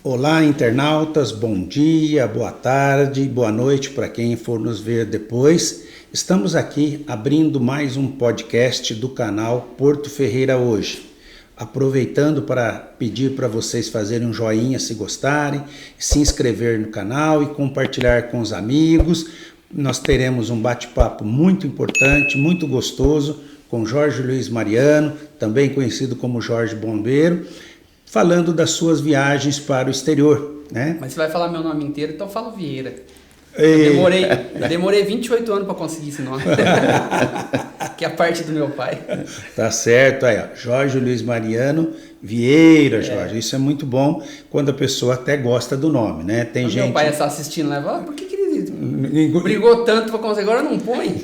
Olá, internautas, bom dia, boa tarde, boa noite para quem for nos ver depois. Estamos aqui abrindo mais um podcast do canal Porto Ferreira Hoje. Aproveitando para pedir para vocês fazerem um joinha se gostarem, se inscrever no canal e compartilhar com os amigos. Nós teremos um bate-papo muito importante, muito gostoso, com Jorge Luiz Mariano, também conhecido como Jorge Bombeiro, falando das suas viagens para o exterior, né? Mas você vai falar meu nome inteiro, então fala Vieira. Eu demorei 28 anos para conseguir esse nome, que é a parte do meu pai. Tá certo, aí ó, Jorge Luiz Mariano Vieira, Jorge, isso é muito bom quando a pessoa até gosta do nome, né? Tem gente... Meu pai está assistindo lá e fala, por que ele brigou tanto para conseguir, agora não põe?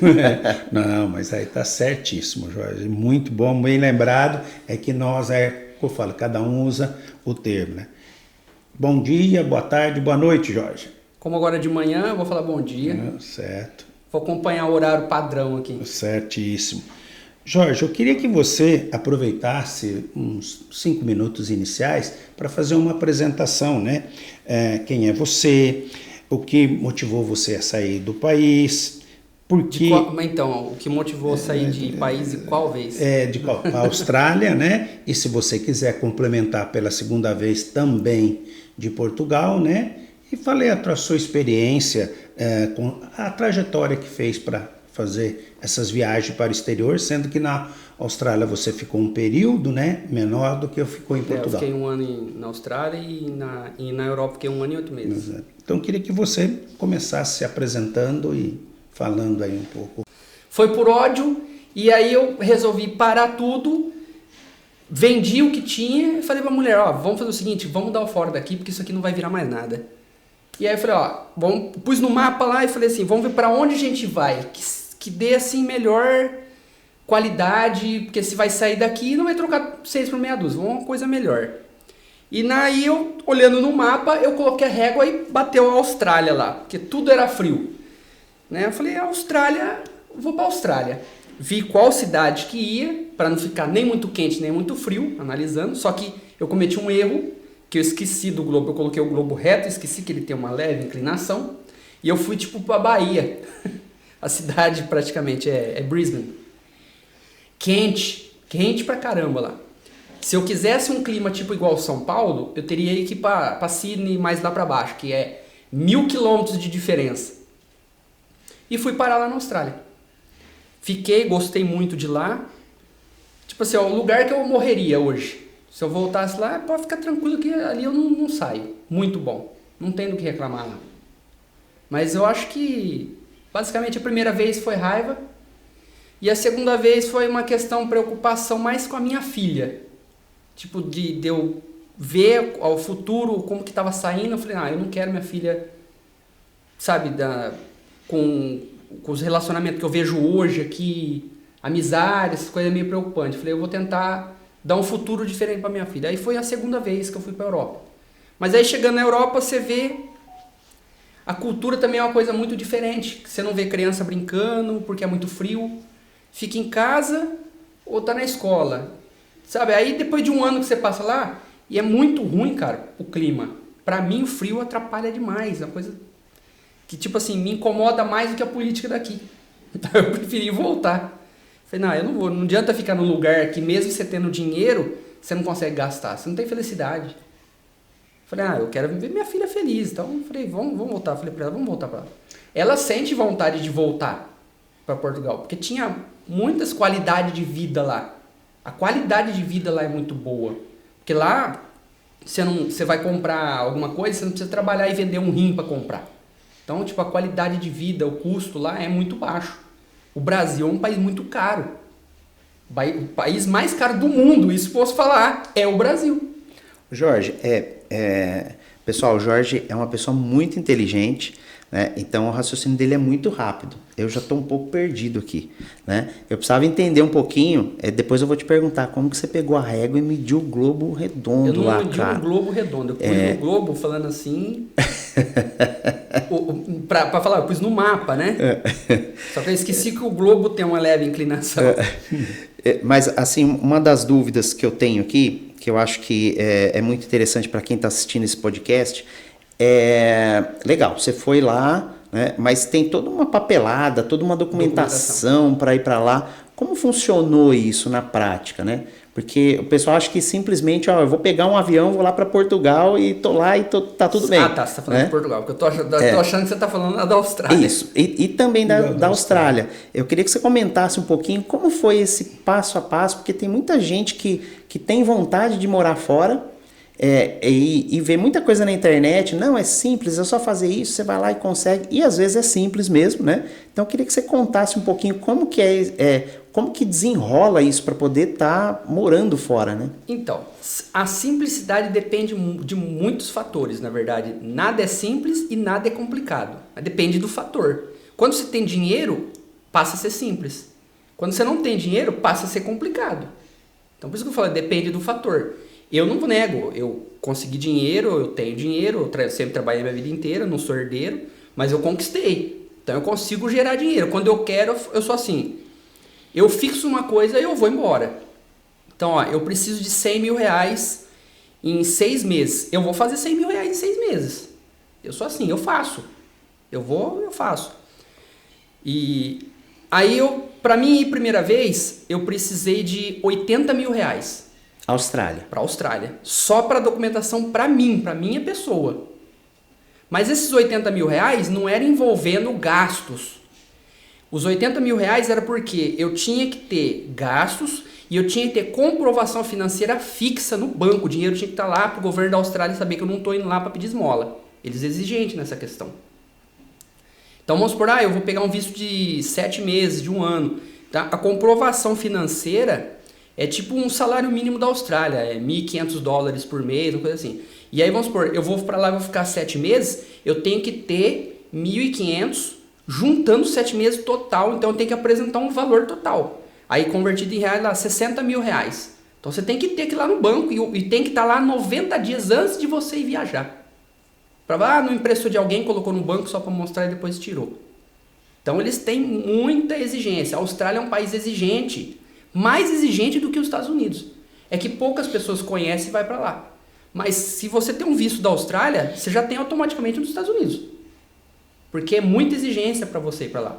Não, mas aí tá certíssimo, Jorge, muito bom, bem lembrado, é que nós, eu falo, cada um usa o termo, né? Bom dia, boa tarde, boa noite, Jorge. Como agora de manhã, eu vou falar bom dia. Certo. Vou acompanhar o horário padrão aqui. Certíssimo. Jorge, eu queria que você aproveitasse uns 5 minutos iniciais para fazer uma apresentação, né? Quem é você, o que motivou você a sair do país, por que... Então, o que motivou a sair de país e qual vez? A Austrália, né? E se você quiser complementar pela segunda vez também de Portugal, né? E falei a sua experiência, com a trajetória que fez para fazer essas viagens para o exterior, sendo que na Austrália você ficou um período, né, menor do que eu ficou em Portugal. Eu fiquei 1 ano na Austrália e na Europa fiquei 1 ano e 8 meses. Exato. Então eu queria que você começasse se apresentando e falando aí um pouco. Foi por ódio e aí eu resolvi parar tudo, vendi o que tinha e falei para a mulher, vamos fazer o seguinte, vamos dar o fora daqui porque isso aqui não vai virar mais nada. E aí eu falei, pus no mapa lá e falei assim, vamos ver para onde a gente vai, que dê assim melhor qualidade, porque se vai sair daqui não vai trocar 6 por meia dúzia, vamos uma coisa melhor. E aí eu, olhando no mapa, eu coloquei a régua e bateu a Austrália lá, porque tudo era frio. Né? Eu falei, Austrália, vou para a Austrália. Vi qual cidade que ia, para não ficar nem muito quente nem muito frio, analisando, só que eu cometi um erro, que eu esqueci do globo, eu coloquei o globo reto, esqueci que ele tem uma leve inclinação, e eu fui tipo para Bahia, a cidade praticamente é Brisbane, quente pra caramba lá. Se eu quisesse um clima tipo igual São Paulo, eu teria que ir para Sydney mais lá para baixo, que é 1000 quilômetros de diferença, e fui parar lá na Austrália. Fiquei, gostei muito de lá, tipo assim, o lugar que eu morreria hoje. Se eu voltasse lá, pode ficar tranquilo que ali eu não saio. Muito bom. Não tem do que reclamar lá. Mas eu acho que, basicamente, a primeira vez foi raiva. E a segunda vez foi uma questão, preocupação mais com a minha filha. Tipo, de eu ver ao futuro como que estava saindo. Eu falei, eu não quero minha filha, sabe, com os relacionamentos que eu vejo hoje aqui, amizade, essas coisas meio preocupantes. Eu falei, eu vou tentar dar um futuro diferente para minha filha. Aí foi a segunda vez que eu fui para a Europa. Mas aí chegando na Europa, você vê a cultura também é uma coisa muito diferente. Você não vê criança brincando porque é muito frio. Fica em casa ou tá na escola. Sabe? Aí depois de 1 ano que você passa lá, e é muito ruim, cara, o clima. Para mim o frio atrapalha demais. É uma coisa que, tipo assim, me incomoda mais do que a política daqui. Então eu preferi voltar. Falei, eu não vou, não adianta ficar num lugar que mesmo você tendo dinheiro, você não consegue gastar, você não tem felicidade. Falei, eu quero ver minha filha feliz, então falei, vamos voltar. Falei pra ela, vamos voltar pra lá. Ela sente vontade de voltar para Portugal, porque tinha muitas qualidades de vida lá. A qualidade de vida lá é muito boa, porque lá você vai comprar alguma coisa, você não precisa trabalhar e vender um rim para comprar. Então, tipo, a qualidade de vida, o custo lá é muito baixo. O Brasil é um país muito caro. O país mais caro do mundo, isso posso falar, é o Brasil. Jorge, pessoal, o Jorge é uma pessoa muito inteligente, né? Então o raciocínio dele é muito rápido. Eu já estou um pouco perdido aqui, né? Eu precisava entender um pouquinho, depois eu vou te perguntar como que você pegou a régua e mediu o globo redondo lá, cara. Eu não medi o globo redondo, eu pus no globo falando assim... Pra falar, eu pus no mapa, né? Só que eu esqueci que o globo tem uma leve inclinação. Mas, assim, uma das dúvidas que eu tenho aqui, que eu acho que é muito interessante para quem está assistindo esse podcast. Legal, você foi lá, né, mas tem toda uma papelada, toda uma documentação para ir para lá. Como funcionou isso na prática, né? Porque o pessoal acha que simplesmente, eu vou pegar um avião, vou lá para Portugal e tô lá e tá tudo bem. Tá, você tá falando de Portugal, porque eu tô achando que você tá falando da Austrália. Isso, e também da Austrália. Eu queria que você comentasse um pouquinho como foi esse passo a passo, porque tem muita gente que tem vontade de morar fora, e vê muita coisa na internet. Não, é simples, é só fazer isso, você vai lá e consegue. E às vezes é simples mesmo, né? Então eu queria que você contasse um pouquinho como que como que desenrola isso para poder estar morando fora, né? Então, a simplicidade depende de muitos fatores, na verdade. Nada é simples e nada é complicado. Depende do fator. Quando você tem dinheiro, passa a ser simples. Quando você não tem dinheiro, passa a ser complicado. Então, por isso que eu falo, depende do fator. Eu não nego, eu consegui dinheiro, eu tenho dinheiro, eu sempre trabalhei a minha vida inteira, não sou herdeiro, mas eu conquistei. Então, eu consigo gerar dinheiro. Quando eu quero, eu sou assim. Eu fixo uma coisa e eu vou embora. Então, eu preciso de 100 mil reais em 6 meses. Eu vou fazer 100 mil reais em 6 meses. Eu sou assim, eu faço. Eu faço. E aí, para mim ir primeira vez, eu precisei de 80 mil reais. Austrália. Para Austrália. Só para documentação para mim, para minha pessoa. Mas esses 80 mil reais não era envolvendo gastos. Os 80 mil reais era porque eu tinha que ter gastos e eu tinha que ter comprovação financeira fixa no banco. O dinheiro tinha que estar lá para o governo da Austrália saber que eu não estou indo lá para pedir esmola. Eles exigentes nessa questão. Então vamos supor, eu vou pegar um visto de 7 meses, de 1 ano. Tá? A comprovação financeira é tipo um salário mínimo da Austrália, é $1.500 por mês, uma coisa assim. E aí vamos supor, eu vou para lá e vou ficar 7 meses, eu tenho que ter 1.500 juntando 7 meses total, então eu tenho que apresentar um valor total. Aí convertido em reais, lá, 60 mil reais. Então você tem que ter que ir lá no banco e tem que estar lá 90 dias antes de você ir viajar. Não emprestou de alguém, colocou no banco só para mostrar e depois tirou. Então eles têm muita exigência. A Austrália é um país exigente, mais exigente do que os Estados Unidos. É que poucas pessoas conhecem e vai para lá. Mas se você tem um visto da Austrália, você já tem automaticamente um dos Estados Unidos. Porque é muita exigência para você ir para lá.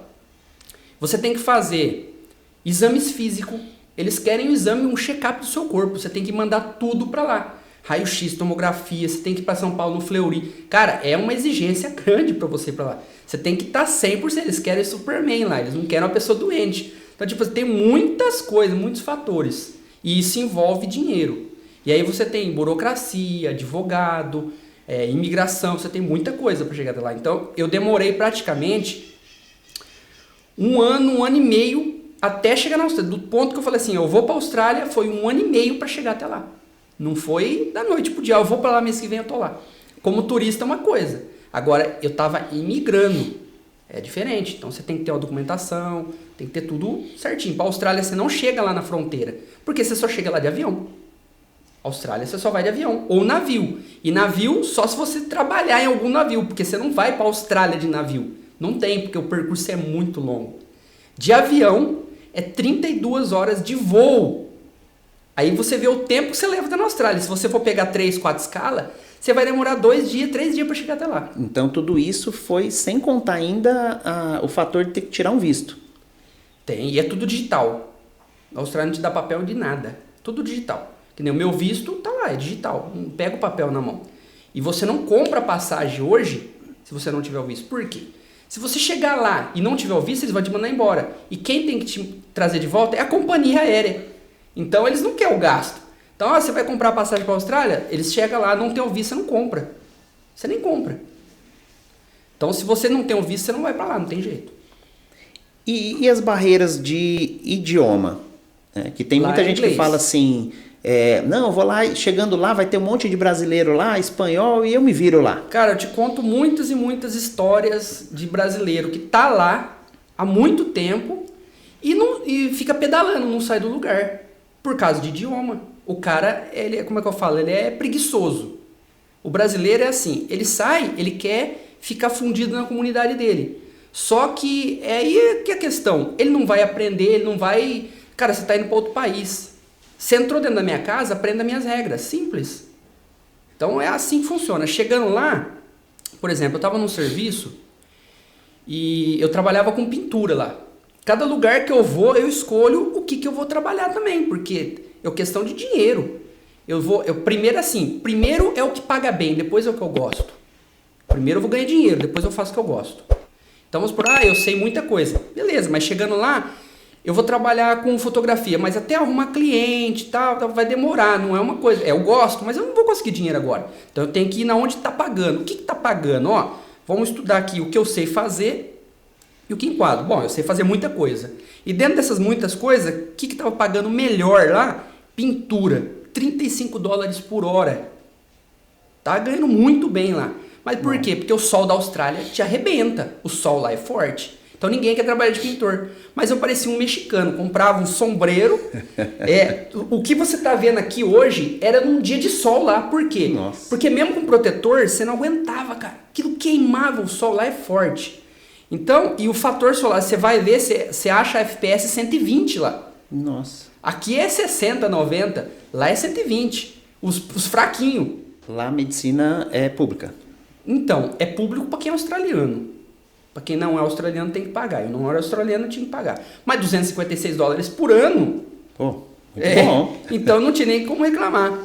Você tem que fazer exames físicos. Eles querem um exame, um check-up do seu corpo. Você tem que mandar tudo para lá. Raio-X, tomografia, você tem que ir para São Paulo no Fleury. Cara, é uma exigência grande para você ir para lá. Você tem que estar 100%. Eles querem Superman lá, eles não querem uma pessoa doente. Então, tipo, tem muitas coisas, muitos fatores. E isso envolve dinheiro. E aí você tem burocracia, advogado, imigração, você tem muita coisa para chegar até lá. Então, eu demorei praticamente 1 ano e meio até chegar na Austrália. Do ponto que eu falei assim, eu vou para a Austrália, foi 1 ano e meio para chegar até lá. Não foi da noite pro dia, eu vou para lá mês que vem, eu tô lá. Como turista é uma coisa. Agora, eu tava imigrando. É diferente. Então, você tem que ter uma documentação, tem que ter tudo certinho. Para a Austrália, você não chega lá na fronteira, porque você só chega lá de avião. Austrália, você só vai de avião. Ou navio. E navio, só se você trabalhar em algum navio, porque você não vai para a Austrália de navio. Não tem, porque o percurso é muito longo. De avião, é 32 horas de voo. Aí você vê o tempo que você leva até na Austrália. Se você for pegar 3, 4 escalas, você vai demorar 2 dias, 3 dias para chegar até lá. Então tudo isso foi sem contar ainda o fator de ter que tirar um visto. Tem, e é tudo digital. A Austrália não te dá papel de nada. Tudo digital. Que nem o meu visto, tá lá, é digital. Não pega o papel na mão. E você não compra passagem hoje se você não tiver o visto. Por quê? Se você chegar lá e não tiver o visto, eles vão te mandar embora. E quem tem que te trazer de volta é a companhia aérea. Então eles não querem o gasto. Então você vai comprar passagem para a Austrália, eles chegam lá, não tem o visto, você não compra. Você nem compra. Então se você não tem o visto, você não vai para lá, não tem jeito. E as barreiras de idioma? Que tem muita gente que fala assim, não, eu vou lá, chegando lá vai ter um monte de brasileiro lá, espanhol, e eu me viro lá. Cara, eu te conto muitas e muitas histórias de brasileiro que tá lá há muito tempo e fica pedalando, não sai do lugar. Por causa de idioma. O cara, ele é, como é que eu falo? Ele é preguiçoso. O brasileiro é assim, ele sai, ele quer ficar fundido na comunidade dele. Só que é aí que a questão, ele não vai aprender, ele não vai... Cara, você tá indo para outro país. Você entrou dentro da minha casa, aprenda minhas regras. Simples. Então é assim que funciona. Chegando lá, por exemplo, eu estava num serviço e eu trabalhava com pintura lá. Cada lugar que eu vou, eu escolho o que eu vou trabalhar também, porque é questão de dinheiro. Primeiro é o que paga bem, depois é o que eu gosto. Primeiro eu vou ganhar dinheiro, depois eu faço o que eu gosto. Então vamos por, eu sei muita coisa. Beleza, mas chegando lá, eu vou trabalhar com fotografia, mas até arrumar cliente e tal, vai demorar, não é uma coisa. Eu gosto, mas eu não vou conseguir dinheiro agora. Então eu tenho que ir na onde está pagando. O que está pagando? Vamos estudar aqui o que eu sei fazer e o que enquadro. Bom, eu sei fazer muita coisa. E dentro dessas muitas coisas, o que estava pagando melhor lá? Pintura. $35 por hora. Tá ganhando muito bem lá. Mas por quê? Porque o sol da Austrália te arrebenta. O sol lá é forte. Então ninguém quer trabalhar de pintor. Mas eu parecia um mexicano. Comprava um sombreiro. O que você tá vendo aqui hoje era num dia de sol lá. Por quê? Nossa. Porque mesmo com protetor, você não aguentava, cara. Aquilo queimava. O sol lá é forte. Então, e o fator solar, você vai ver, você acha FPS 120 lá. Nossa. Aqui é 60, 90. Lá é 120. Os fraquinhos. Lá a medicina é pública. Então, é público para quem é australiano. Para quem não é australiano tem que pagar. Eu não era australiano, tinha que pagar. Mas $256 por ano. Pô, muito bom. Então não tinha nem como reclamar.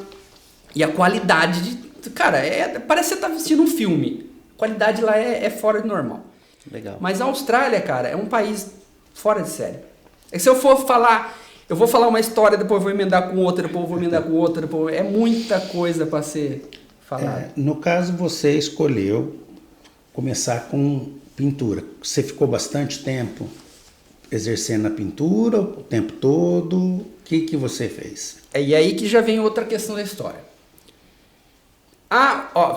E a qualidade de... Cara, parece que você tá assistindo um filme. A qualidade lá é fora de normal. Legal. Mas a Austrália, cara, é um país fora de série. É que se eu for falar... Eu vou falar uma história, depois eu vou emendar com outra, depois eu vou emendar com outra. É muita coisa para ser falada. No caso, você escolheu começar com pintura. Você ficou bastante tempo exercendo a pintura, o tempo todo? O que você fez? E aí que já vem outra questão da história.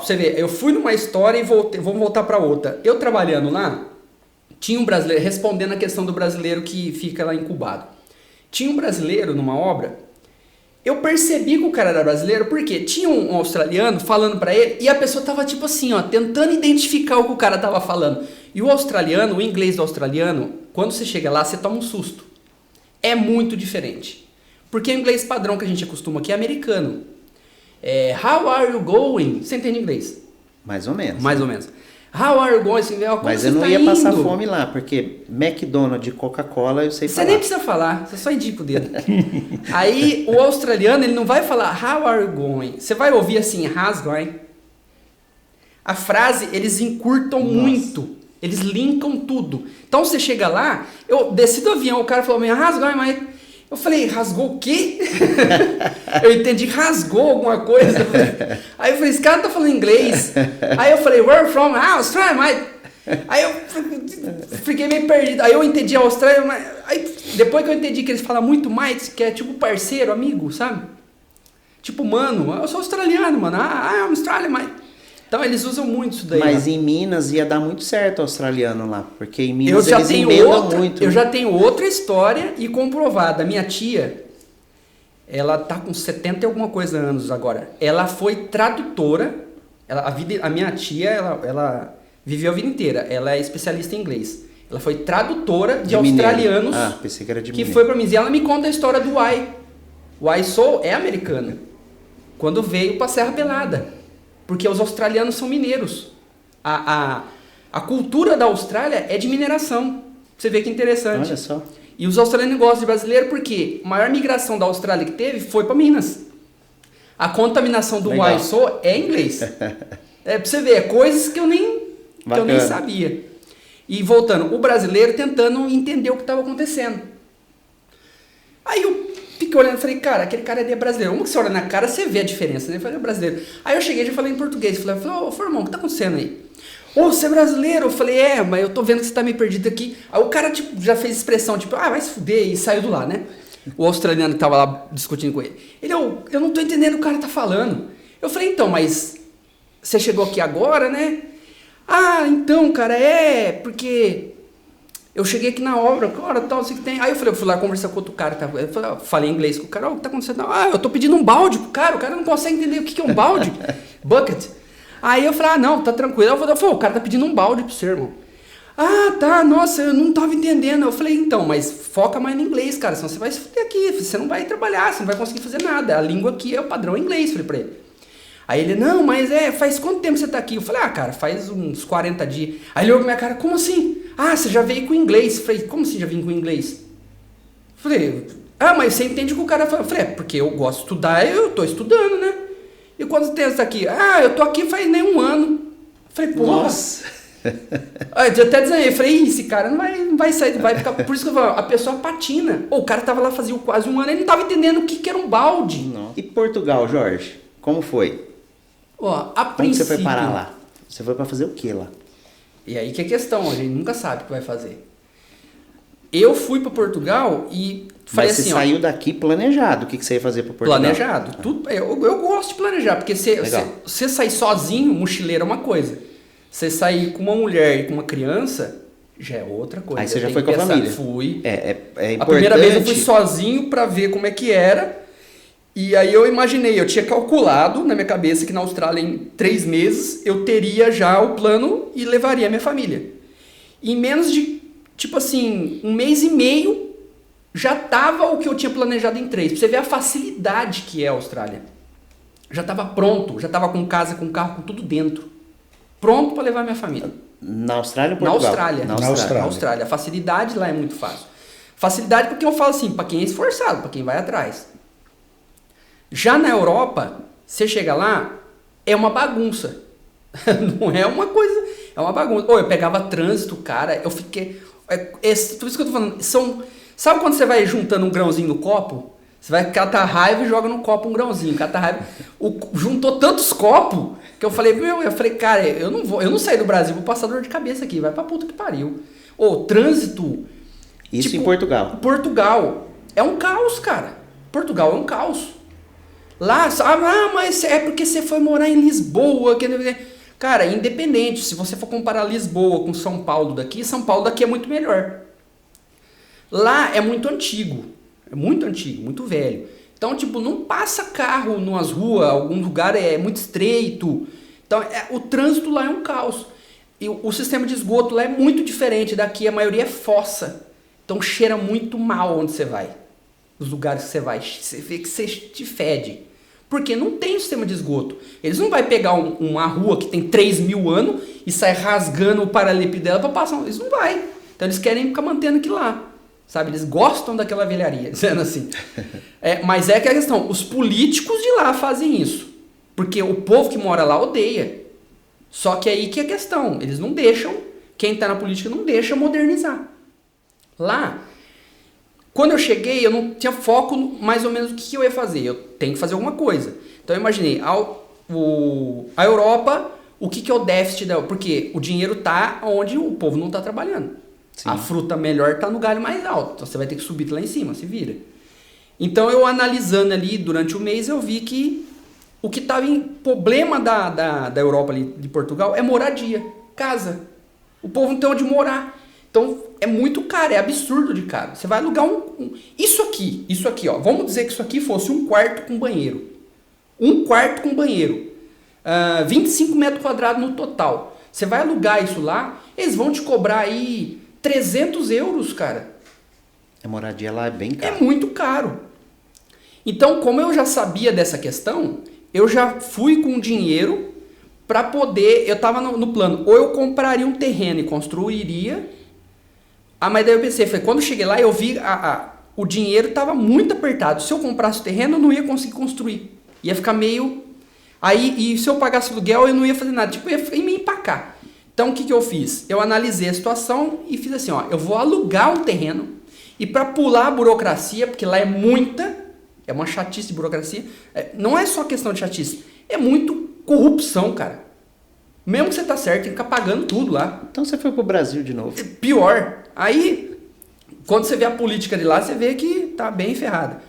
Você vê, eu fui numa história e voltei, vamos voltar para outra. Eu trabalhando lá, tinha um brasileiro, respondendo a questão do brasileiro que fica lá incubado. Tinha um brasileiro numa obra, eu percebi que o cara era brasileiro porque tinha um australiano falando para ele e a pessoa tava tipo assim, tentando identificar o que o cara tava falando. E o australiano, o inglês do australiano, quando você chega lá, você toma um susto. É muito diferente. Porque o inglês padrão que a gente acostuma aqui é americano. How are you going? Você entende inglês? Mais ou menos. Mais ou menos. How are you going? Assim, como mas você eu não tá ia indo? passar fome lá, porque McDonald's e Coca-Cola eu sei Você falar. nem precisa falar, você só indica o dedo. Aí o australiano, ele não vai falar how are you going? Você vai ouvir assim, how's going? A frase, eles encurtam muito. Eles linkam tudo. Então você chega lá, eu desci do avião, o cara falou, how's going, mate? Eu falei, rasgou o quê? Eu entendi, rasgou alguma coisa. Aí eu falei, esse cara tá falando inglês. Aí eu falei, where from? Australia, mate. Aí eu fiquei meio perdido. Aí eu entendi a Austrália, mas aí, depois que eu entendi que eles falam muito mais, que é tipo parceiro, amigo, sabe? Tipo, mano, eu sou australiano, mano. I'm Australia, mate. Então eles usam muito isso daí. Mas né? em Minas ia dar muito certo o australiano lá, porque em Minas eles emendam muito. Eu já tenho outra história e comprovada. Minha tia, ela tá com 70 e alguma coisa anos agora. Ela foi tradutora. A minha tia, ela viveu a vida inteira. Ela é especialista em inglês. Ela foi tradutora de australianos. Pensei que era de que mineiro. foi para mim. E ela me conta a história do Why. O Why Soul é americano. Quando veio para Serra Pelada. Porque os australianos são mineiros. A cultura da Austrália é de mineração. Você vê que interessante. Olha só. E os australianos gostam de brasileiro porque a maior migração da Austrália que teve foi para Minas. A contaminação do Waiso é inglês. Pra você ver, coisas que eu nem sabia. E voltando, o brasileiro tentando entender o que estava acontecendo. Aí eu fiquei olhando e falei, cara, aquele cara ali é brasileiro. Uma que você olha na cara, você vê a diferença, né? Eu falei, é brasileiro. Aí eu cheguei e já falei em português. Falei, ô, irmão, o que tá acontecendo aí? Ô, você é brasileiro? Eu falei, mas eu tô vendo que você tá meio perdido aqui. Aí o cara, tipo, já fez expressão, tipo, vai se fuder, e saiu do lá, né? O australiano que tava lá discutindo com ele. Ele, eu não tô entendendo o que o cara tá falando. Eu falei, então, mas você chegou aqui agora, né? Então, cara, porque eu cheguei aqui na obra, cara, tal, sei que tem. Aí eu fui lá conversar com outro cara, eu falei inglês com o cara, o que tá acontecendo? Eu tô pedindo um balde pro cara, o cara não consegue entender o que é um balde. Bucket. Aí eu falei, não, tá tranquilo. Eu falei, o cara tá pedindo um balde pro seu irmão. Ah, tá, nossa, eu não tava entendendo. Eu falei, então, mas foca mais no inglês, cara, senão você vai se fuder aqui, você não vai trabalhar, você não vai conseguir fazer nada. A língua aqui é o padrão inglês, falei pra ele. Aí ele, não, mas faz quanto tempo você tá aqui? Eu falei, cara, faz uns 40 dias. Aí ele olhou pra minha cara, como assim? Ah, você já veio com inglês. Eu falei, como assim já vim com inglês? Eu falei, mas você entende o que o cara fala? Eu falei, porque eu gosto de estudar, eu tô estudando, né? E quantos tempos tá aqui? Eu tô aqui faz nem um ano. Eu falei, porra. Nossa. Aí eu até desanhei, eu falei, esse cara não vai sair, vai ficar. Por isso que eu falo, a pessoa patina. O cara tava lá fazia quase um ano, ele não tava entendendo o que era um balde. Não. E Portugal, Jorge? Como foi? A princípio. Você foi parar lá? Você foi pra fazer o que lá? E aí que é a questão, a gente nunca sabe o que vai fazer. Eu fui pra Portugal e falei Mas assim, você saiu daqui planejado, o que você ia fazer pra Portugal? Planejado. Tudo, eu gosto de planejar, porque você sair sozinho, mochileiro é uma coisa. Você sair com uma mulher e com uma criança, já é outra coisa. Aí você já foi com a família? Fui. É importante. A primeira vez eu fui sozinho pra ver como é que era. E aí eu imaginei, eu tinha calculado na minha cabeça que na Austrália em 3 meses eu teria já o plano e levaria a minha família. Em menos de, tipo assim, 1 mês e meio já tava o que eu tinha planejado em 3. Pra você ver a facilidade que é a Austrália. Já tava pronto, já tava com casa, com carro, com tudo dentro. Pronto para levar minha família. Na Austrália ou Portugal? Na Austrália. A facilidade lá é muito fácil. Facilidade porque eu falo assim, para quem é esforçado, para quem vai atrás. Já na Europa, você chega lá, é uma bagunça. Não é uma coisa, é uma bagunça. Eu pegava trânsito, cara, eu fiquei... tudo isso que eu tô falando, sabe quando você vai juntando um grãozinho no copo? Você vai catar raiva e joga no copo um grãozinho, cata raiva. Juntou tantos copos que eu falei, cara, eu não saí do Brasil, vou passar dor de cabeça aqui, vai pra puta que pariu. Trânsito... Isso tipo, em Portugal. Portugal é um caos, cara. Portugal é um caos. Lá, mas é porque você foi morar em Lisboa. Cara, independente, se você for comparar Lisboa com São Paulo daqui é muito melhor. Lá é muito antigo, muito velho. Então, tipo, não passa carro nas ruas, algum lugar é muito estreito. Então, o trânsito lá é um caos. E o sistema de esgoto lá é muito diferente daqui, a maioria é fossa. Então, cheira muito mal onde você vai. Os lugares que você vai, você vê que você te fede. Porque não tem sistema de esgoto. Eles não vão pegar uma rua que tem 3.000 anos e sair rasgando o paralelepípedo dela para passar. Eles não vai. Então, eles querem ficar mantendo aquilo lá. Sabe, eles gostam daquela velharia, dizendo assim. Mas é que a questão, os políticos de lá fazem isso. Porque o povo que mora lá odeia. Só que aí que é a questão, eles não deixam, quem está na política não deixa modernizar. Lá, quando eu cheguei, eu não tinha foco mais ou menos o que eu ia fazer. Eu tenho que fazer alguma coisa. Então eu imaginei, a Europa, o que é o déficit dela? Porque o dinheiro está onde o povo não está trabalhando. Sim. A fruta melhor está no galho mais alto. Então você vai ter que subir lá em cima, se vira. Então eu analisando ali durante o mês, eu vi que o que estava em problema da Europa ali, de Portugal, é moradia, casa. O povo não tem onde morar. Então é muito caro, é absurdo de caro. Você vai alugar isso aqui, ó. Vamos dizer que isso aqui fosse um quarto com banheiro. 25 metros quadrados no total. Você vai alugar isso lá, eles vão te cobrar aí 300 euros, cara. A moradia lá é bem cara. É muito caro. Então, como eu já sabia dessa questão, eu já fui com dinheiro para poder... Eu estava no plano, ou eu compraria um terreno e construiria. Mas daí eu pensei, quando eu cheguei lá, eu vi o dinheiro estava muito apertado. Se eu comprasse o terreno, eu não ia conseguir construir. Ia ficar meio... e se eu pagasse aluguel, eu não ia fazer nada. Tipo, eu ia me empacar. Então, o que eu fiz? Eu analisei a situação e fiz assim, ó, eu vou alugar um terreno e para pular a burocracia, porque lá é uma chatice de burocracia, não é só questão de chatice, é muito corrupção, cara. Mesmo que você tá certo, tem que ficar pagando tudo lá. Então você foi pro Brasil de novo. Pior. Aí, quando você vê a política de lá, você vê que tá bem ferrada.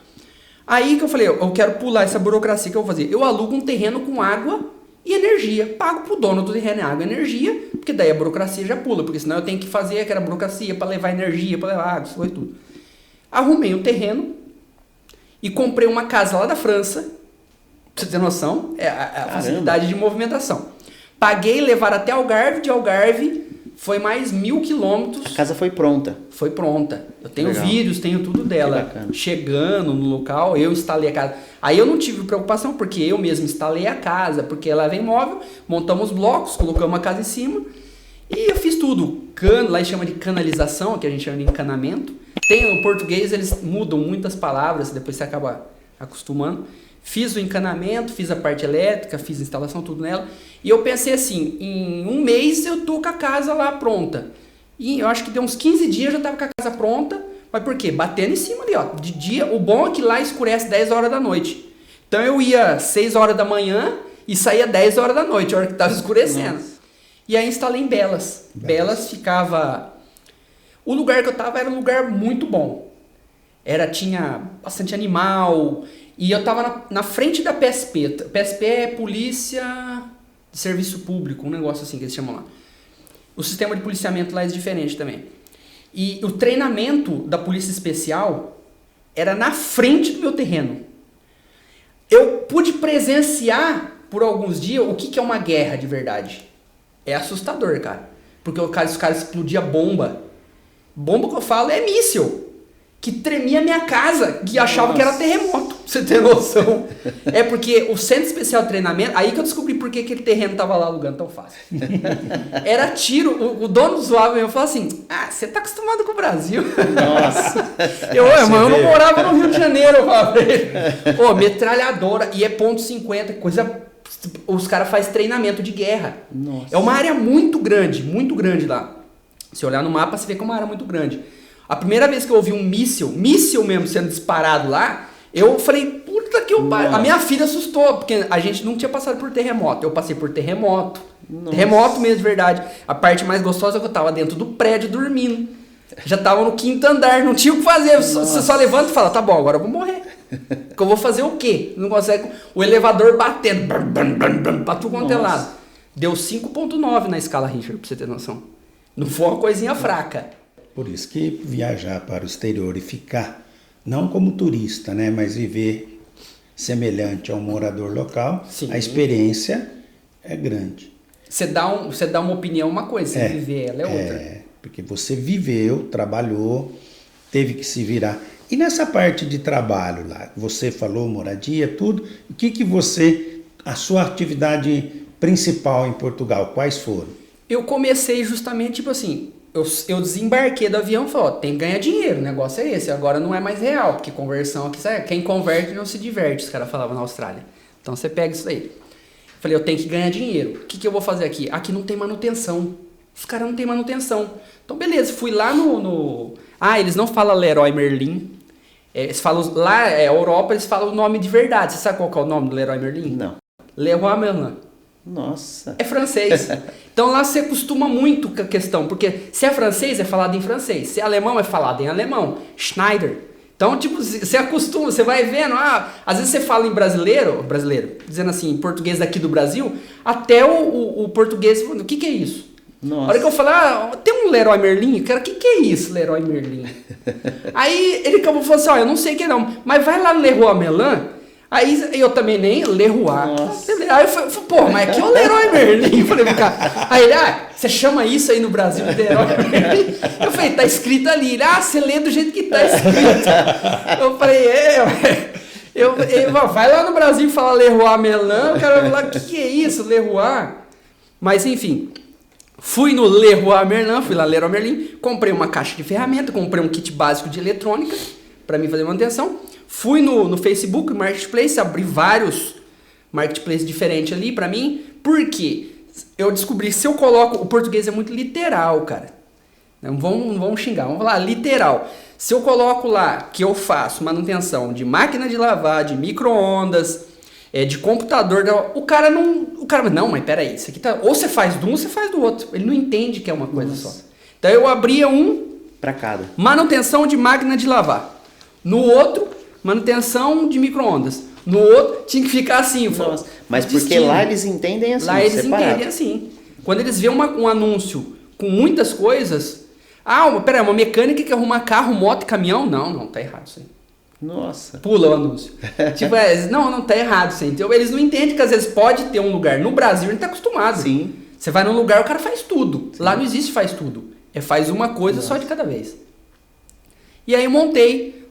Aí que eu falei, eu quero pular essa burocracia que eu vou fazer. Eu alugo um terreno com água e energia. Pago pro dono do terreno água e energia, porque daí a burocracia já pula, porque senão eu tenho que fazer aquela burocracia para levar energia, para levar água, isso foi tudo. Arrumei um terreno e comprei uma casa lá da França, pra você ter noção, a facilidade de movimentação. Paguei, levar até Algarve, de Algarve, foi mais 1.000 quilômetros. A casa foi pronta. Foi pronta. Eu tenho Legal. vídeos, tenho tudo dela. Chegando no local, eu instalei a casa. Aí eu não tive preocupação, porque eu mesmo instalei a casa, porque ela vem móvel, montamos blocos, colocamos a casa em cima e eu fiz tudo. Lá eles chamam de canalização, que a gente chama de encanamento. Tem o português, eles mudam muitas palavras, depois você acaba acostumando. Fiz o encanamento, fiz a parte elétrica, fiz a instalação, tudo nela. E eu pensei assim, em um mês eu tô com a casa lá pronta. E eu acho que deu uns 15 dias eu já tava com a casa pronta. Mas por quê? Batendo em cima ali, ó. De dia, o bom é que lá escurece 10 horas da noite. Então eu ia 6 horas da manhã e saía 10 horas da noite, a hora que tava escurecendo. Nossa. E aí instalei em Belas. Belas ficava... O lugar que eu tava era um lugar muito bom. Tinha bastante animal. E eu tava na frente da PSP. PSP é Polícia de Serviço Público, um negócio assim que eles chamam lá. O sistema de policiamento lá é diferente também. E o treinamento da Polícia Especial era na frente do meu terreno. Eu pude presenciar por alguns dias o que é uma guerra de verdade. É assustador, cara. Porque os caras explodiam bomba. Bomba que eu falo é míssil. Que tremia a minha casa, que achava que era terremoto, pra você ter noção. É porque o Centro Especial de Treinamento, aí que eu descobri por que aquele terreno tava lá alugando tão fácil. Era tiro, o dono zoava e eu falava assim, você tá acostumado com o Brasil. Nossa. Mas eu não morava no Rio de Janeiro, eu falava pra ele. Metralhadora, e é .50, coisa... Os caras fazem treinamento de guerra. Nossa. É uma área muito grande lá. Se olhar no mapa, você vê que é uma área muito grande. A primeira vez que eu ouvi um míssil mesmo sendo disparado lá, eu falei, puta que eu pariu. A minha filha assustou, porque a gente não tinha passado por terremoto. Eu passei por terremoto. Nossa. Terremoto mesmo, de verdade. A parte mais gostosa é que eu tava dentro do prédio dormindo. Já tava no 5º andar, não tinha o que fazer. Você só levanta e fala, tá bom, agora eu vou morrer. Que eu vou fazer o quê? Não consegue. O elevador batendo, pra tudo quanto é lado. Deu 5.9 na escala Richter, pra você ter noção. Não foi uma coisinha fraca. Por isso que viajar para o exterior e ficar, não como turista, né, mas viver semelhante a um morador local, sim, a experiência é grande. Você dá uma opinião, uma coisa, você viver ela é outra. Porque você viveu, trabalhou, teve que se virar. E nessa parte de trabalho lá, você falou moradia, tudo, o que a sua atividade principal em Portugal, quais foram? Eu comecei justamente, tipo assim, eu desembarquei do avião e falei, tem que ganhar dinheiro, o negócio é esse, agora não é mais real, porque conversão aqui, sabe? Quem converte não se diverte, os caras falavam na Austrália. Então você pega isso aí. Falei, eu tenho que ganhar dinheiro. O que eu vou fazer aqui? Aqui não tem manutenção. Os caras não tem manutenção. Então beleza, fui lá eles não falam Leroy Merlin. Eles falam, lá Europa, eles falam o nome de verdade. Você sabe qual que é o nome do Leroy Merlin? Não. Leroy Merlin. Nossa. É francês. Então lá você acostuma muito com a questão, porque se é francês é falado em francês, se é alemão é falado em alemão. Schneider. Então, tipo, você acostuma, você vai vendo, às vezes você fala em brasileiro, dizendo assim, em português daqui do Brasil, até o português, o que é isso? Nossa. A hora que eu falar, tem um Leroy Merlin, cara, o que é isso, Leroy Merlin? Aí ele acabou falando assim, eu não sei o que não, mas vai lá no Leroy Merlin. Aí eu também nem Leroy. Aí eu falei, mas aqui é o Leroy Merlin. Eu falei pro cara. Aí ele, você chama isso aí no Brasil de Leroy Merlin? Eu falei, tá escrito ali. Você lê do jeito que tá escrito. Eu falei, vai lá no Brasil e fala Leroy Merlin. O cara vai falar, o que é isso, Leroy? Mas enfim, fui no Leroy Merlin, fui lá no Leroy Merlin, comprei uma caixa de ferramenta, comprei um kit básico de eletrônica pra mim fazer manutenção. Fui no Facebook, Marketplace, abri vários Marketplaces diferentes ali pra mim, porque eu descobri, se eu coloco, o português é muito literal, cara. Não vamos xingar, vamos falar literal. Se eu coloco lá que eu faço manutenção de máquina de lavar, de micro-ondas, de computador, o cara, mas peraí, isso aqui tá, ou você faz de um ou você faz do outro. Ele não entende que é uma coisa só. Então eu abria pra cada. Manutenção de máquina de lavar. No outro, manutenção de micro-ondas. No outro, tinha que ficar assim. Nossa, mas porque lá eles entendem assim, lá eles entendem assim. Quando eles veem um anúncio com muitas coisas... peraí, uma mecânica que arruma carro, moto e caminhão? Não, tá errado isso aí. Nossa. Pula o anúncio. Não, tá errado isso aí. Então, eles não entendem que às vezes pode ter um lugar no Brasil, a gente tá acostumado. Sim. Você vai num lugar, o cara faz tudo. Sim. Lá não existe faz tudo. Faz uma coisa só de cada vez. E aí eu montei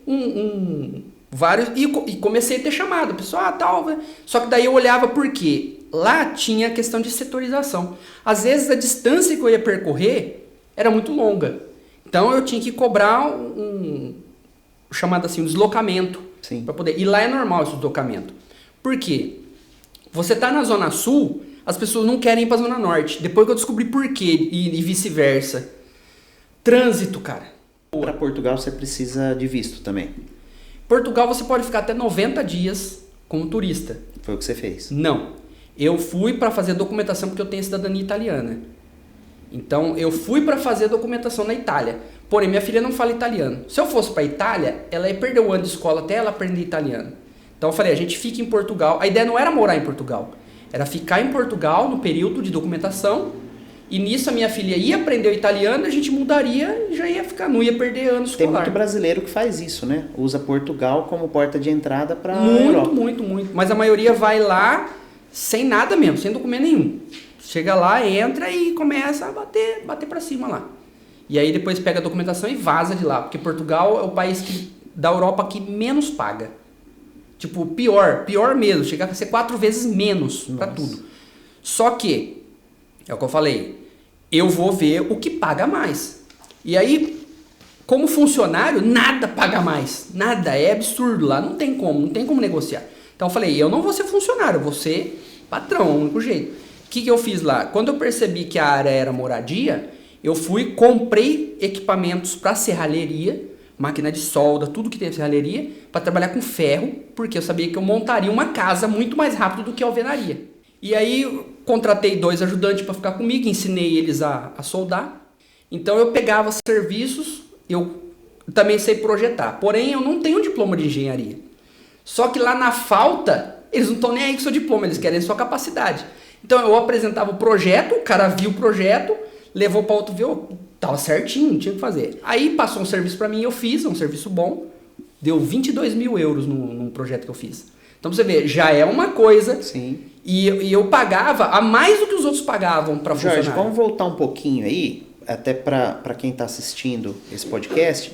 vários e comecei a ter chamada. Pessoal, tal. Só que daí eu olhava por quê? Lá tinha a questão de setorização. Às vezes a distância que eu ia percorrer era muito longa. Então eu tinha que cobrar chamado assim, um deslocamento. Para poder. E lá é normal esse deslocamento. Por quê? Você tá na Zona Sul, as pessoas não querem ir pra Zona Norte. Depois que eu descobri por quê e vice-versa. Trânsito, cara. Para Portugal você precisa de visto também. Portugal você pode ficar até 90 dias como turista. Foi o que você fez? Não. Eu fui para fazer documentação porque eu tenho cidadania italiana. Então eu fui para fazer documentação na Itália. Porém, minha filha não fala italiano. Se eu fosse para Itália, ela ia perder o ano de escola até ela aprender italiano. Então eu falei, a gente fica em Portugal. A ideia não era morar em Portugal. Era ficar em Portugal no período de documentação. E nisso a minha filha ia aprender o italiano, a gente mudaria e já ia ficar, não ia perder anos escolar. Tem muito brasileiro que faz isso, né? Usa Portugal como porta de entrada para Muito. Mas a maioria vai lá sem nada mesmo, sem documento nenhum. Chega lá, entra e começa a bater para cima lá. E aí depois pega a documentação e vaza de lá. Porque Portugal é o país da Europa que menos paga. Tipo, pior mesmo. Chega a ser 4 vezes menos para tudo. Só que, é o que eu falei, eu vou ver o que paga mais. E aí, como funcionário, nada paga mais. Nada, é absurdo lá. Não tem como negociar. Então eu falei, eu não vou ser funcionário, eu vou ser patrão, é o único jeito. O que eu fiz lá? Quando eu percebi que a área era moradia, eu comprei equipamentos para serralheria, máquina de solda, tudo que tem serralheria, para trabalhar com ferro, porque eu sabia que eu montaria uma casa muito mais rápido do que a alvenaria. E aí eu contratei 2 ajudantes para ficar comigo, ensinei eles a soldar. Então eu pegava serviços, eu também sei projetar, porém eu não tenho diploma de engenharia. Só que lá na falta, eles não estão nem aí com o seu diploma, eles querem sua capacidade. Então eu apresentava o projeto, o cara viu o projeto, levou para outro ver, tava certinho, não tinha o que fazer. Aí passou um serviço para mim, eu fiz, um serviço bom, deu 22 mil euros num projeto que eu fiz. Então você vê, já é uma coisa. Sim. E eu pagava a mais do que os outros pagavam para funcionário. Jorge, vamos voltar um pouquinho aí, até para quem está assistindo esse podcast,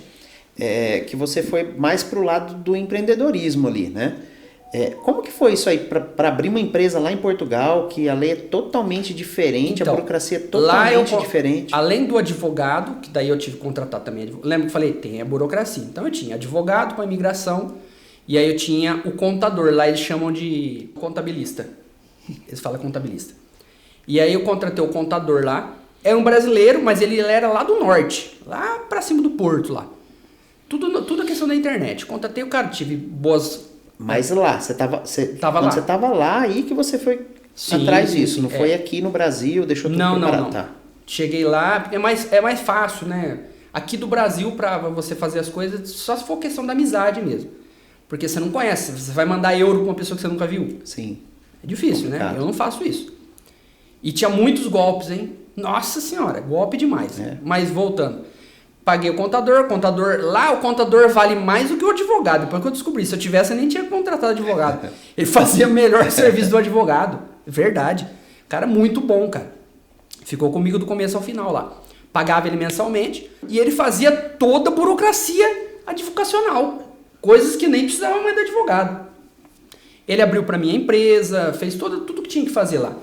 que você foi mais para o lado do empreendedorismo ali, né? Como que foi isso aí para abrir uma empresa lá em Portugal, que a lei é totalmente diferente, então, a burocracia é totalmente diferente? Além do advogado, que daí eu tive que contratar também, lembra que eu falei, tem a burocracia. Então eu tinha advogado para imigração, e aí eu tinha o contador, lá eles chamam de contabilista. Eles falam contabilista. E aí eu contratei o contador lá, é um brasileiro, mas ele era lá do norte, lá para cima do Porto lá. Tudo a questão da internet. Contratei o cara, tive boas... Mas lá, você tava lá, aí que você foi atrás disso, não foi aqui no Brasil, deixou tudo preparado. Não. Tá. Cheguei lá, é mais fácil, né? Aqui do Brasil, pra você fazer as coisas, só se for questão da amizade mesmo. Porque você não conhece, você vai mandar euro pra uma pessoa que você nunca viu. Sim. É difícil, complicado, né? Eu não faço isso. E tinha muitos golpes, hein? Nossa senhora, golpe demais. Mas voltando. Paguei o contador, lá o contador vale mais do que o advogado. Depois que eu descobri, se eu tivesse, eu nem tinha contratado advogado. Ele fazia melhor serviço do advogado. Verdade. Cara, muito bom, cara. Ficou comigo do começo ao final lá. Pagava ele mensalmente e ele fazia toda a burocracia advocacional. Coisas que nem precisava mais do advogado. Ele abriu para mim a empresa, fez tudo que tinha que fazer lá.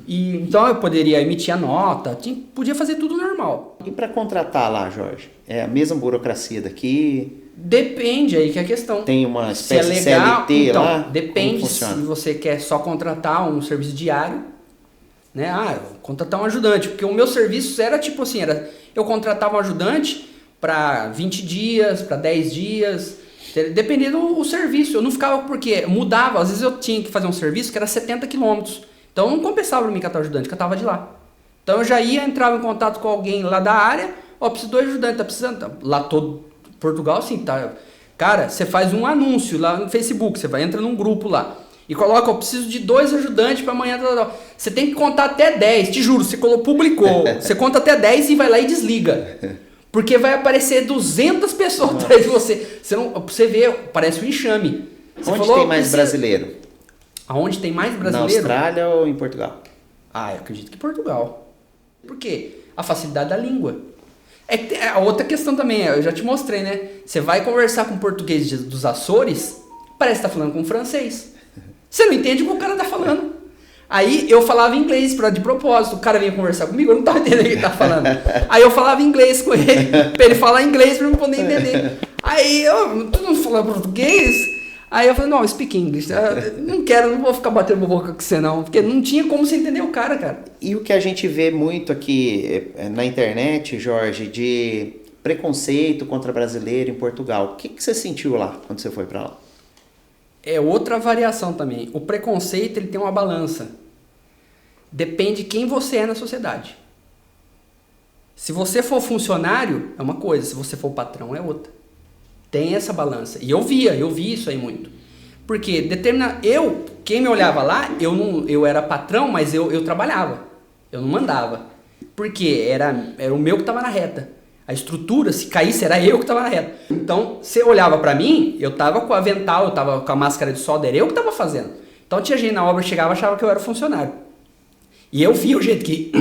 E, então eu poderia emitir a nota, podia fazer tudo normal. E para contratar lá, Jorge? É a mesma burocracia daqui? Depende aí que é a questão. Tem uma espécie de CLT então, lá? Depende se você quer só contratar um serviço diário, né? Contratar um ajudante, porque o meu serviço era tipo assim, eu contratava um ajudante para 20 dias, para 10 dias, dependendo do serviço. Eu não ficava porque mudava, às vezes eu tinha que fazer um serviço que era 70 quilômetros. Então não compensava para mim catar ajudante, que eu tava de lá. Então eu já entrava em contato com alguém lá da área, preciso de ajudante, tá precisando? Lá todo Portugal, sim, tá. Cara, você faz um anúncio lá no Facebook, você entra num grupo lá e coloca, preciso de 2 ajudantes para amanhã. Você tem que contar até 10, te juro, você publicou. Você conta até 10 e vai lá e desliga. Porque vai aparecer 200 pessoas atrás de você. Você vê, parece um enxame. Onde tem mais brasileiro? Aonde tem mais brasileiro? Na Austrália ou em Portugal? Ah, eu acredito que Portugal. Por quê? A facilidade da língua. A outra questão também, eu já te mostrei, né? Você vai conversar com português dos Açores, parece que tá falando com francês. Você não entende o que o cara tá falando. Aí eu falava inglês de propósito, o cara vinha conversar comigo, eu não tava entendendo o que ele tava falando. Aí eu falava inglês com ele, pra ele falar inglês pra eu não poder entender. Aí tu não fala português? Aí eu falei, não, speak English. Não vou ficar batendo boca com você não, porque não tinha como você entender o cara. E o que a gente vê muito aqui na internet, Jorge, de preconceito contra brasileiro em Portugal, o que você sentiu lá quando você foi pra lá? É outra variação também. O preconceito, ele tem uma balança. Depende de quem você é na sociedade. Se você for funcionário, é uma coisa. Se você for patrão, é outra. Tem essa balança. E eu vi isso aí muito. Porque quem me olhava lá, eu era patrão, mas eu trabalhava. Eu não mandava. Porque era o meu que estava na reta. A estrutura, se caísse, era eu que estava na reta. Então, você olhava pra mim, eu tava com o avental, eu tava com a máscara de solda, era eu que tava fazendo. Então tinha gente na obra, chegava e achava que eu era funcionário. E eu via o jeito que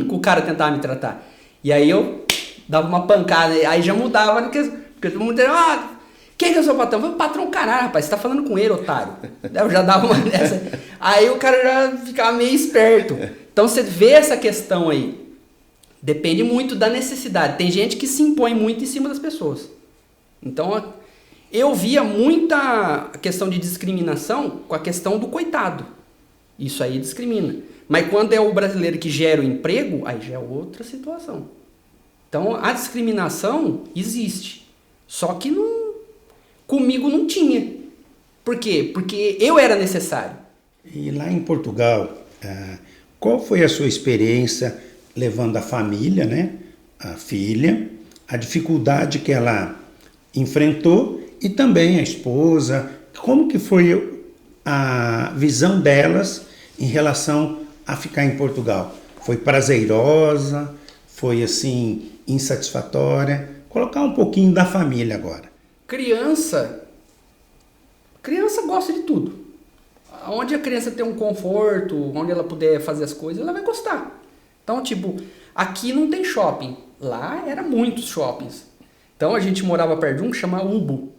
o cara tentava me tratar. E aí eu dava uma pancada, aí já mudava, porque todo mundo dizia, quem que é o seu patrão? Eu falei, patrão, caralho, rapaz, você tá falando com ele, otário. Eu já dava uma dessa. Aí o cara já ficava meio esperto. Então você vê essa questão aí. Depende muito da necessidade. Tem gente que se impõe muito em cima das pessoas. Então, eu via muita questão de discriminação com a questão do coitado. Isso aí discrimina. Mas quando é o brasileiro que gera o emprego, aí já é outra situação. Então, a discriminação existe. Só que comigo não tinha. Por quê? Porque eu era necessário. E lá em Portugal, qual foi a sua experiência levando a família, né, a filha, a dificuldade que ela enfrentou e também a esposa? Como que foi a visão delas em relação a ficar em Portugal? Foi prazerosa? Foi assim insatisfatória? Colocar um pouquinho da família agora. Criança gosta de tudo. Onde a criança tem um conforto, onde ela puder fazer as coisas, ela vai gostar. Então, tipo, aqui não tem shopping. Lá era muitos shoppings. Então a gente morava perto de um que chama Ubo.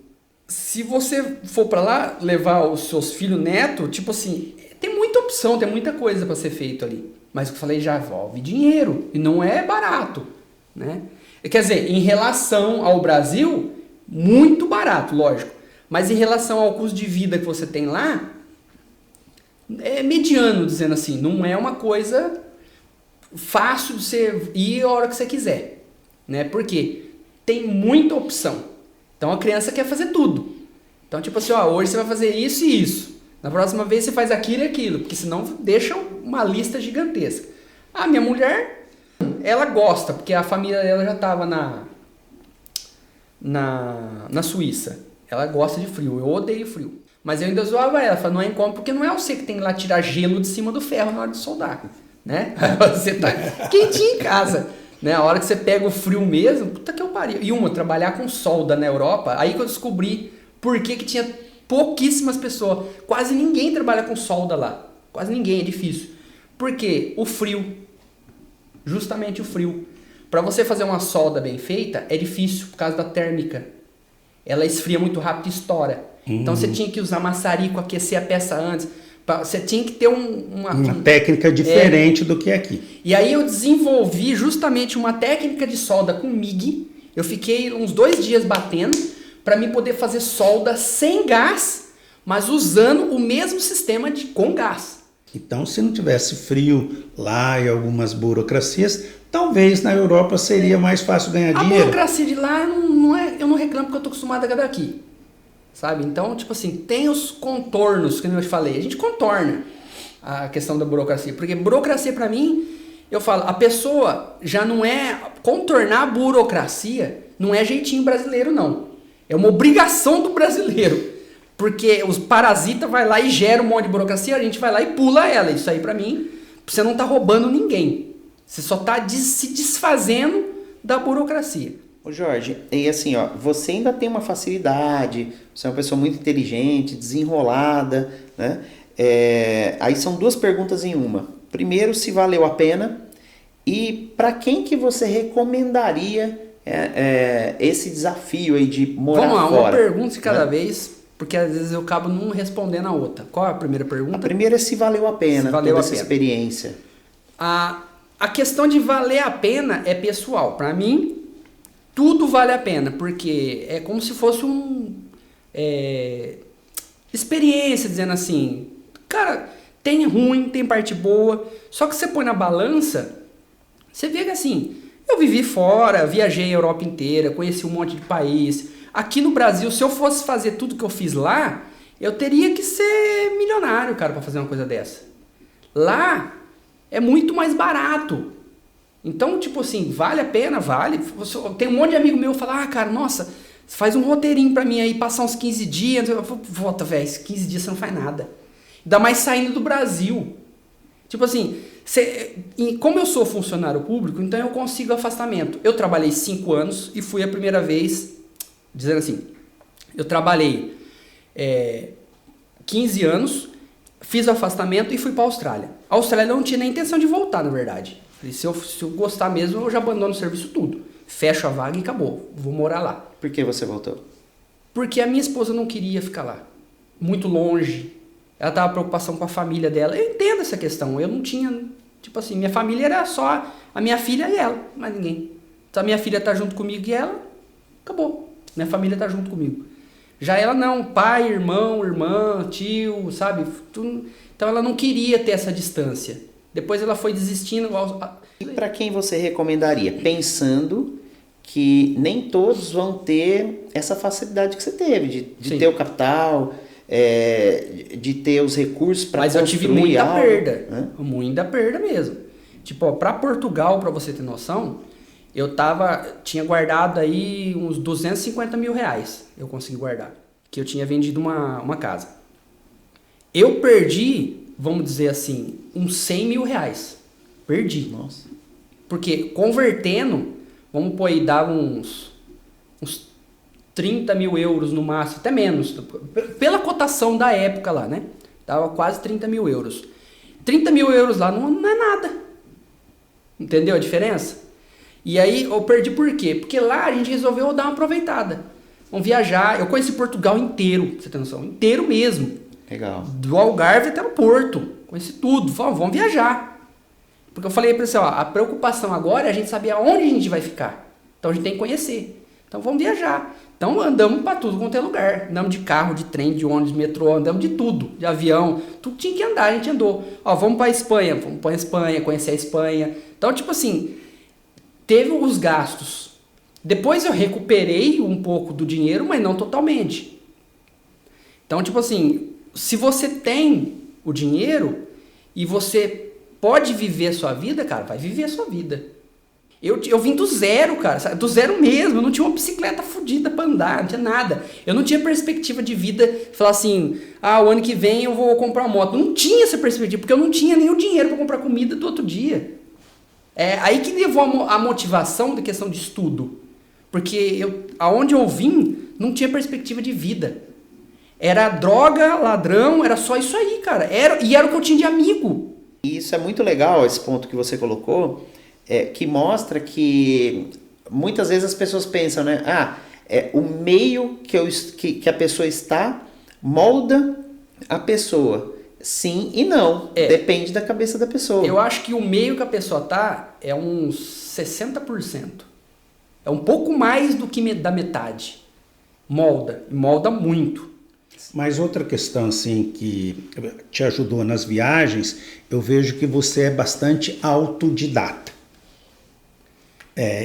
Se você for pra lá levar os seus filhos netos, tipo assim, tem muita opção, tem muita coisa pra ser feito ali. Mas o que eu falei já envolve dinheiro e não é barato, né? Quer dizer, em relação ao Brasil, muito barato, lógico. Mas em relação ao custo de vida que você tem lá, é mediano, dizendo assim, não é uma coisa fácil de você ir a hora que você quiser, né? Porque tem muita opção. Então a criança quer fazer tudo. Então tipo assim, hoje você vai fazer isso e isso. Na próxima vez você faz aquilo e aquilo, porque senão deixa uma lista gigantesca. A minha mulher, ela gosta, porque a família dela já estava na Suíça. Ela gosta de frio, eu odeio frio. Mas eu ainda zoava ela, falava, não é incômodo, porque não é você que tem que ir lá tirar gelo de cima do ferro na hora de soldar, né? Você tá quentinho em casa, né? A hora que você pega o frio mesmo, puta que eu pariu. E trabalhar com solda na Europa, aí que eu descobri por que tinha pouquíssimas pessoas. Quase ninguém trabalha com solda lá. Quase ninguém, é difícil. Por quê? O frio. Justamente o frio. Para você fazer uma solda bem feita, é difícil por causa da térmica. Ela esfria muito rápido e estoura. Então você tinha que usar maçarico, aquecer a peça antes. Você tinha que ter uma técnica diferente do que aqui. E aí eu desenvolvi justamente uma técnica de solda com MIG. Eu fiquei uns 2 dias batendo para mim poder fazer solda sem gás, mas usando o mesmo sistema com gás. Então, se não tivesse frio lá e algumas burocracias, talvez na Europa seria mais fácil ganhar dinheiro. A burocracia de lá eu não reclamo porque eu tô acostumado a ganhar daqui. Sabe? Então, tipo assim, tem os contornos, que eu te falei. A gente contorna a questão da burocracia. Porque burocracia, pra mim, eu falo, a pessoa já não é... Contornar a burocracia não é jeitinho brasileiro, não. É uma obrigação do brasileiro. Porque os parasitas vai lá e gera um monte de burocracia, a gente vai lá e pula ela. Isso aí, pra mim, você não tá roubando ninguém. Você só tá se desfazendo da burocracia. Ô Jorge, e assim, você ainda tem uma facilidade, você é uma pessoa muito inteligente, desenrolada, né? Aí são duas perguntas em uma. Primeiro, se valeu a pena e para quem que você recomendaria esse desafio aí de morar Vamos lá, fora? uma pergunta de cada né? vez, porque às vezes eu acabo não respondendo a outra. Qual é a primeira pergunta? A primeira é se valeu a pena Se valeu toda a essa pena. experiência. A questão de valer a pena é pessoal. Para mim, tudo vale a pena, porque é como se fosse experiência, dizendo assim, cara, tem ruim, tem parte boa, só que você põe na balança, você vê que assim, eu vivi fora, viajei a Europa inteira, conheci um monte de país. Aqui no Brasil, se eu fosse fazer tudo que eu fiz lá, eu teria que ser milionário, cara, para fazer uma coisa dessa. Lá é muito mais barato. Então, tipo assim, vale a pena? Vale. Tem um monte de amigo meu que fala, cara, nossa, faz um roteirinho pra mim aí, passar uns 15 dias. Eu falo, volta, velho, 15 dias você não faz nada. Ainda mais saindo do Brasil. Tipo assim, como eu sou funcionário público, então eu consigo afastamento. Eu trabalhei 5 anos e fui a primeira vez, dizendo assim, eu trabalhei 15 anos, fiz o afastamento e fui pra Austrália. A Austrália não tinha nem intenção de voltar, na verdade. Falei, se eu gostar mesmo, eu já abandono o serviço tudo. Fecho a vaga e acabou. Vou morar lá. Por que você voltou? Porque a minha esposa não queria ficar lá. Muito longe. Ela tava preocupação com a família dela. Eu entendo essa questão. Eu não tinha... Tipo assim, minha família era só a minha filha e ela. Mais ninguém. Então a minha filha tá junto comigo e ela... Acabou. Minha família tá junto comigo. Já ela não. Pai, irmão, irmã, tio, sabe? Então ela não queria ter essa distância. Depois ela foi desistindo. E para quem você recomendaria? Pensando que nem todos vão ter essa facilidade que você teve, de ter o capital, de ter os recursos para construir. Mas eu tive muita algo, perda. né? Muita perda mesmo. Tipo, para Portugal, para você ter noção, tinha guardado aí uns 250 mil reais. Eu consegui guardar. Que eu tinha vendido uma casa. Eu perdi, vamos dizer assim, uns 100 mil reais. Perdi. Nossa. Porque convertendo, vamos pôr aí, dava uns 30 mil euros no máximo, até menos. Pela cotação da época lá, né? Dava quase 30 mil euros. 30 mil euros lá não é nada. Entendeu a diferença? E aí eu perdi por quê? Porque lá a gente resolveu dar uma aproveitada. Vamos viajar. Eu conheci Portugal inteiro, pra você ter noção. Inteiro mesmo. Legal. Do Algarve até o Porto. Conheci tudo. Falei, vamos viajar. Porque eu falei pra você, ó, a preocupação agora é a gente saber aonde a gente vai ficar. Então a gente tem que conhecer. Então vamos viajar. Então andamos pra tudo quanto é lugar. Andamos de carro, de trem, de ônibus, de metrô, andamos de tudo. De avião. Tudo tinha que andar, a gente andou. Ó, vamos pra Espanha. Vamos pra Espanha, conhecer a Espanha. Então, tipo assim, teve os gastos. Depois eu recuperei um pouco do dinheiro, mas não totalmente. Então, tipo assim, se você tem o dinheiro e você pode viver a sua vida, cara, vai viver a sua vida. Eu vim do zero, cara, sabe? Do zero mesmo. Eu não tinha uma bicicleta fodida pra andar, não tinha nada. Eu não tinha perspectiva de vida, falar assim, o ano que vem eu vou comprar uma moto. Não tinha essa perspectiva, porque eu não tinha nem o dinheiro pra comprar comida do outro dia. É aí que levou a motivação da questão de estudo. Porque aonde eu vim, não tinha perspectiva de vida. Era droga, ladrão, era só isso aí, cara. E era o que eu tinha de amigo. E isso é muito legal, esse ponto que você colocou, que mostra que muitas vezes as pessoas pensam, né? O meio que a pessoa está molda a pessoa. Sim e não. Depende da cabeça da pessoa. Eu acho que o meio que a pessoa tá é uns 60%. É um pouco mais do que da metade. Molda muito. Mas outra questão assim que te ajudou nas viagens, eu vejo que você é bastante autodidata.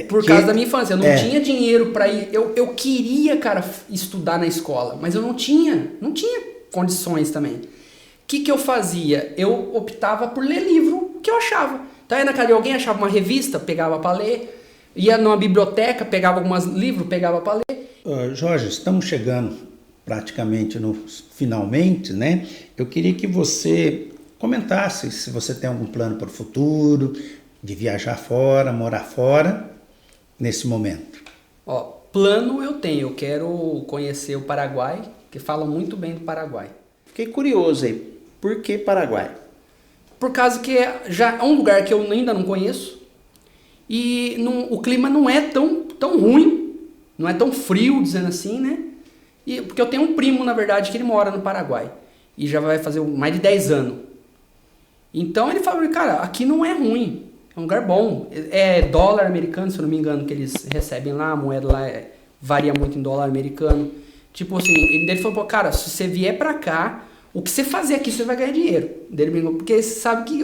Por causa da minha infância, eu não tinha dinheiro para ir. Eu queria, cara, estudar na escola, mas eu não tinha condições também. O que eu fazia? Eu optava por ler livro que eu achava. Então ia na casa de alguém, achava uma revista, pegava para ler. Ia numa biblioteca, pegava alguns livros, pegava para ler. Jorge, estamos chegando praticamente no finalmente, né? Eu queria que você comentasse se você tem algum plano para o futuro, de viajar fora, morar fora, nesse momento. Plano eu tenho. Eu quero conhecer o Paraguai, que falam muito bem do Paraguai. Fiquei curioso aí. Por que Paraguai? Por causa que já é um lugar que eu ainda não conheço e o clima não é tão ruim, não é tão frio, dizendo assim, né? Porque eu tenho um primo, na verdade, que ele mora no Paraguai e já vai fazer mais de 10 anos. Então ele falou, cara, aqui não é ruim, é um lugar bom. É dólar americano, se eu não me engano, que eles recebem lá, a moeda lá varia muito em dólar americano. Tipo assim, ele falou, pô, cara, se você vier pra cá, o que você fazer aqui, você vai ganhar dinheiro. Porque você sabe que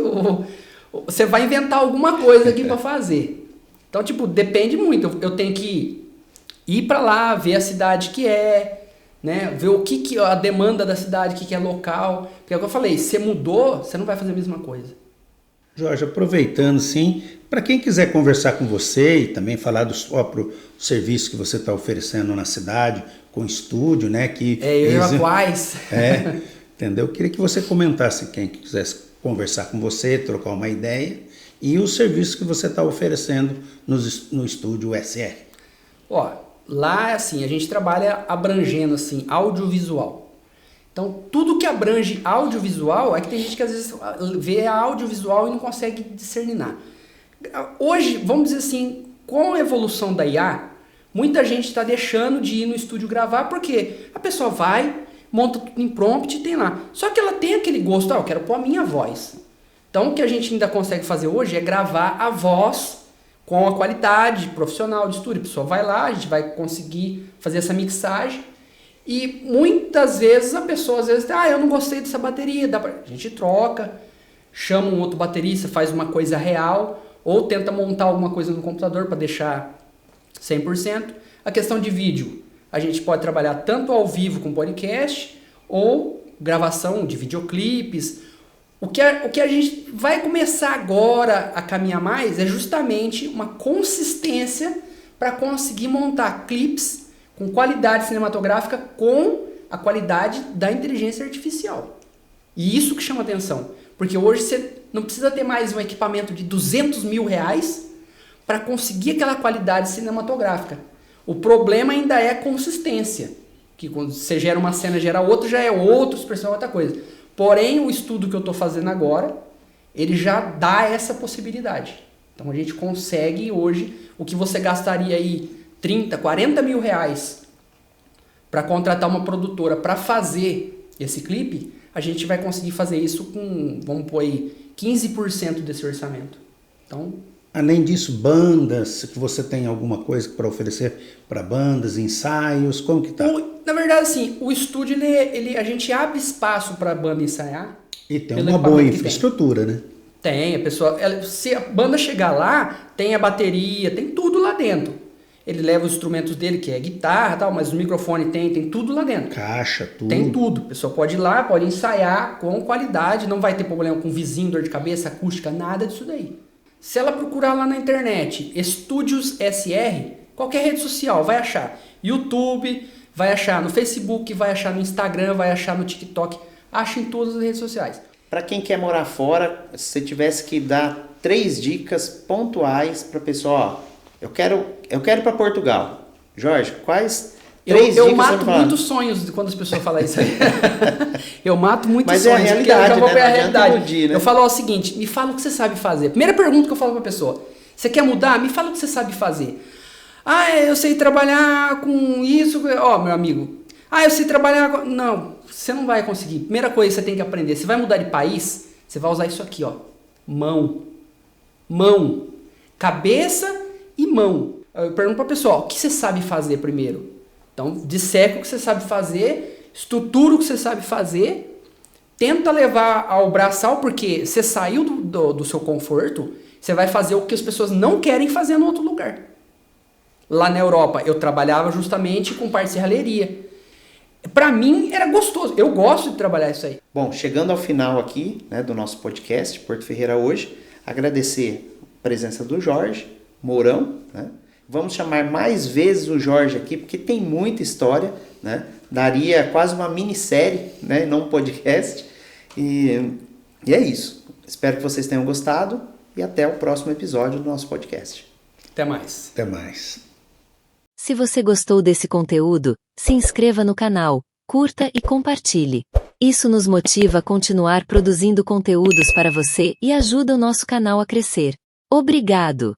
você vai inventar alguma coisa aqui pra fazer. Então, tipo, depende muito. Eu tenho que ir pra lá, ver a cidade que é, né? Ver o que a demanda da cidade, o que é local. Porque é o que eu falei, você mudou, você não vai fazer a mesma coisa. Jorge, aproveitando, sim, para quem quiser conversar com você e também falar do próprio serviço que você está oferecendo na cidade, com estúdio, né? Quais. Entendeu? Eu queria que você comentasse quem quisesse conversar com você, trocar uma ideia e o serviço que você está oferecendo no estúdio SR. Ó, lá, assim, a gente trabalha abrangendo, assim, audiovisual. Então, tudo que abrange audiovisual, é que tem gente que às vezes vê audiovisual e não consegue discerninar. Hoje, vamos dizer assim, com a evolução da IA, muita gente está deixando de ir no estúdio gravar, porque a pessoa vai, monta tudo em prompt e tem lá. Só que ela tem aquele gosto, eu quero pôr a minha voz. Então, o que a gente ainda consegue fazer hoje é gravar a voz com a qualidade profissional de estúdio. A pessoa vai lá, a gente vai conseguir fazer essa mixagem. E muitas vezes a pessoa, às vezes, eu não gostei dessa bateria. A gente troca, chama um outro baterista, faz uma coisa real, ou tenta montar alguma coisa no computador para deixar 100%. A questão de vídeo, a gente pode trabalhar tanto ao vivo com podcast, ou gravação de videoclipes. O que a gente vai começar agora a caminhar mais é justamente uma consistência para conseguir montar clipes com qualidade cinematográfica com a qualidade da inteligência artificial. E isso que chama atenção. Porque hoje você não precisa ter mais um equipamento de R$200 mil para conseguir aquela qualidade cinematográfica. O problema ainda é a consistência. Que quando você gera uma cena, gera outra, já é outra expressão, outra coisa. Porém, o estudo que eu estou fazendo agora, ele já dá essa possibilidade. Então a gente consegue hoje, o que você gastaria aí 30, 40 mil reais para contratar uma produtora para fazer esse clipe, a gente vai conseguir fazer isso com, vamos pôr aí, 15% desse orçamento. Então, além disso, bandas, que você tem alguma coisa para oferecer para bandas, ensaios, como que tá? Na verdade, assim, o estúdio, a gente abre espaço para a banda ensaiar. E tem uma boa infraestrutura, né? Tem, a pessoa, se a banda chegar lá, tem a bateria, tem tudo lá dentro. Ele leva os instrumentos dele, que é guitarra e tal, mas o microfone tem tudo lá dentro. Caixa, tudo. Tem tudo. A pessoa pode ir lá, pode ensaiar com qualidade, não vai ter problema com vizinho, dor de cabeça, acústica, nada disso daí. Se ela procurar lá na internet, Estúdios SR, qualquer rede social, vai achar. YouTube, vai achar no Facebook, vai achar no Instagram, vai achar no TikTok. Acha em todas as redes sociais. Para quem quer morar fora, se você tivesse que dar 3 dicas pontuais para a pessoa, eu quero ir para Portugal. Jorge, quais 3 dicas eu mato muitos sonhos quando as pessoas falam isso aí. Eu mato muitos sonhos. Mas é a realidade, eu já vou né? a realidade. Iludir, né? Eu falo o seguinte, me fala o que você sabe fazer. Primeira pergunta que eu falo para a pessoa. Você quer mudar? Me fala o que você sabe fazer. Eu sei trabalhar com isso. Meu amigo. Eu sei trabalhar com... Não, você não vai conseguir. Primeira coisa que você tem que aprender. Você vai mudar de país, você vai usar isso aqui, ó. Mão. Cabeça e mão. Eu pergunto para a pessoa, o que você sabe fazer primeiro? Então, disseca o que você sabe fazer, estrutura o que você sabe fazer, tenta levar ao braçal, porque você saiu do seu conforto, você vai fazer o que as pessoas não querem fazer no outro lugar. Lá na Europa, eu trabalhava justamente com parte de serralheria. Para mim, era gostoso. Eu gosto de trabalhar isso aí. Bom, chegando ao final aqui, né, do nosso podcast, Porto Ferreira Hoje, agradecer a presença do Jorge Mourão, né? Vamos chamar mais vezes o Jorge aqui, porque tem muita história, né? Daria quase uma minissérie, né? Não um podcast. E é isso. Espero que vocês tenham gostado e até o próximo episódio do nosso podcast. Até mais. Até mais. Se você gostou desse conteúdo, se inscreva no canal, curta e compartilhe. Isso nos motiva a continuar produzindo conteúdos para você e ajuda o nosso canal a crescer. Obrigado!